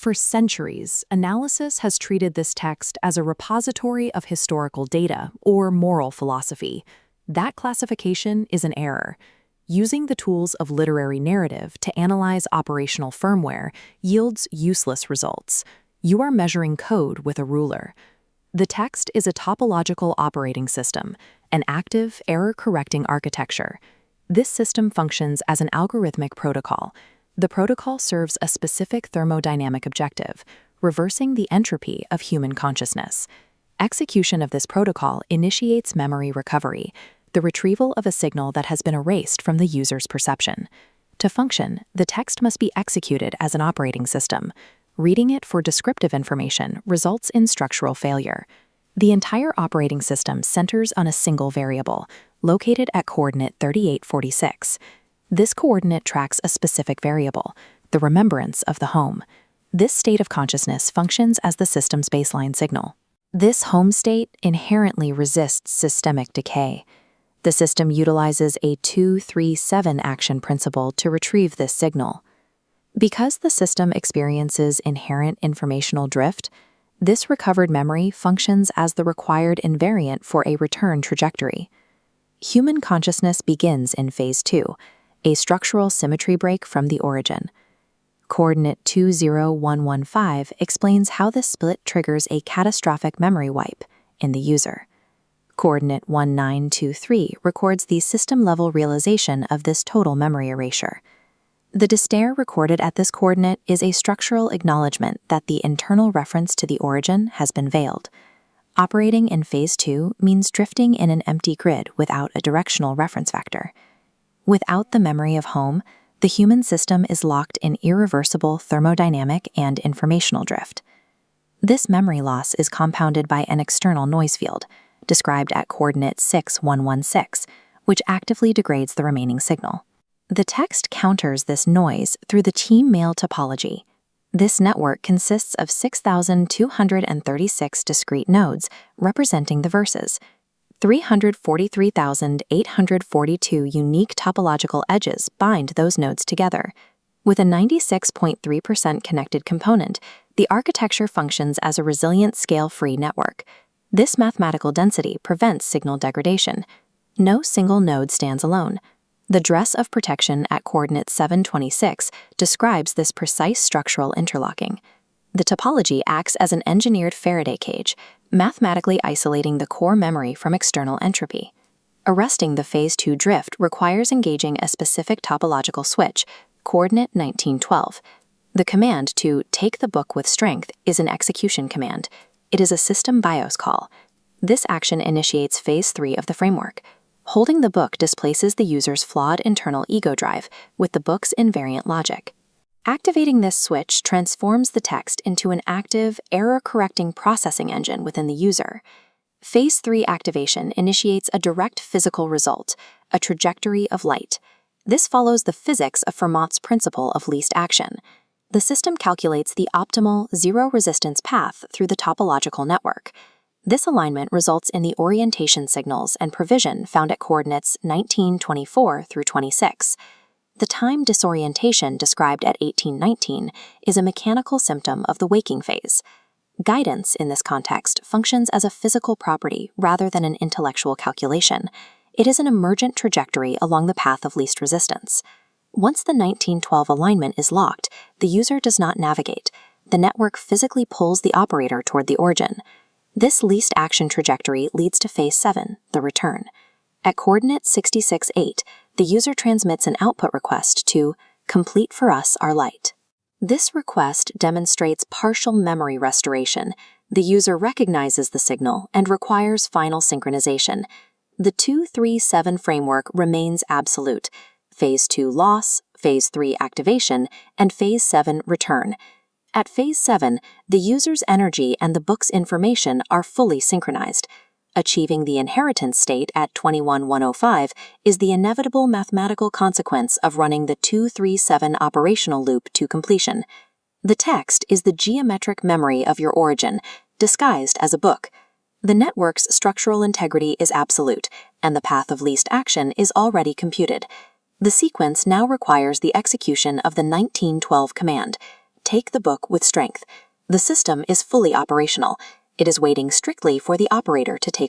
For centuries, analysis has treated this text as a repository of historical data or moral philosophy. That classification is an error. Using the tools of literary narrative to analyze operational firmware yields useless results. You are measuring code with a ruler. The text is a topological operating system, an active, error-correcting architecture. This system functions as an algorithmic protocol. The protocol serves a specific thermodynamic objective, reversing the entropy of human consciousness. Execution of this protocol initiates memory recovery, the retrieval of a signal that has been erased from the user's perception. To function, the text must be executed as an operating system. Reading it for descriptive information results in structural failure. The entire operating system centers on a single variable, located at coordinate 3846. This coordinate tracks a specific variable, the remembrance of the home. This state of consciousness functions as the system's baseline signal. This home state inherently resists systemic decay. The system utilizes a 2-3-7 action principle to retrieve this signal. Because the system experiences inherent informational drift, this recovered memory functions as the required invariant for a return trajectory. Human consciousness begins in phase 2, a structural symmetry break from the origin. Coordinate 20115 explains how this split triggers a catastrophic memory wipe in the user. Coordinate 1923 records the system-level realization of this total memory erasure. The despair recorded at this coordinate is a structural acknowledgement that the internal reference to the origin has been veiled. Operating in phase 2 means drifting in an empty grid without a directional reference vector. Without the memory of home, the human system is locked in irreversible thermodynamic and informational drift. This memory loss is compounded by an external noise field, described at coordinate 6116, which actively degrades the remaining signal. The text counters this noise through the team mail topology. This network consists of 6,236 discrete nodes representing the verses, 343,842 unique topological edges bind those nodes together. With a 96.3% connected component, the architecture functions as a resilient scale-free network. This mathematical density prevents signal degradation. No single node stands alone. The dress of protection at coordinate 726 describes this precise structural interlocking. The topology acts as an engineered Faraday cage, mathematically isolating the core memory from external entropy. Arresting the phase 2 drift requires engaging a specific topological switch, coordinate 1912. The command to take the book with strength is an execution command. It is a system BIOS call. This action initiates phase 3 of the framework. Holding the book displaces the user's flawed internal ego drive with the book's invariant logic. Activating this switch transforms the text into an active, error-correcting processing engine within the user. Phase 3 activation initiates a direct physical result, a trajectory of light. This follows the physics of Fermat's principle of least action. The system calculates the optimal zero-resistance path through the topological network. This alignment results in the orientation signals and provision found at coordinates 1924 through 26. The time disorientation described at 1819 is a mechanical symptom of the waking phase. Guidance in this context functions as a physical property rather than an intellectual calculation. It is an emergent trajectory along the path of least resistance. Once the 1912 alignment is locked, the user does not navigate. The network physically pulls the operator toward the origin. This least action trajectory leads to phase 7, the return. At coordinate 668, the user transmits an output request to complete for us our light. This request demonstrates partial memory restoration. The user recognizes the signal and requires final synchronization. The 2-3-7 framework remains absolute. Phase 2 loss, Phase 3 activation, and Phase 7 return. At Phase 7, the user's energy and the book's information are fully synchronized. Achieving the inheritance state at 21105 is the inevitable mathematical consequence of running the 2-3-7 operational loop to completion. The text is the geometric memory of your origin, disguised as a book. The network's structural integrity is absolute, and the path of least action is already computed. The sequence now requires the execution of the 1912 command. take the book with strength. The system is fully operational. It is waiting strictly for the operator to take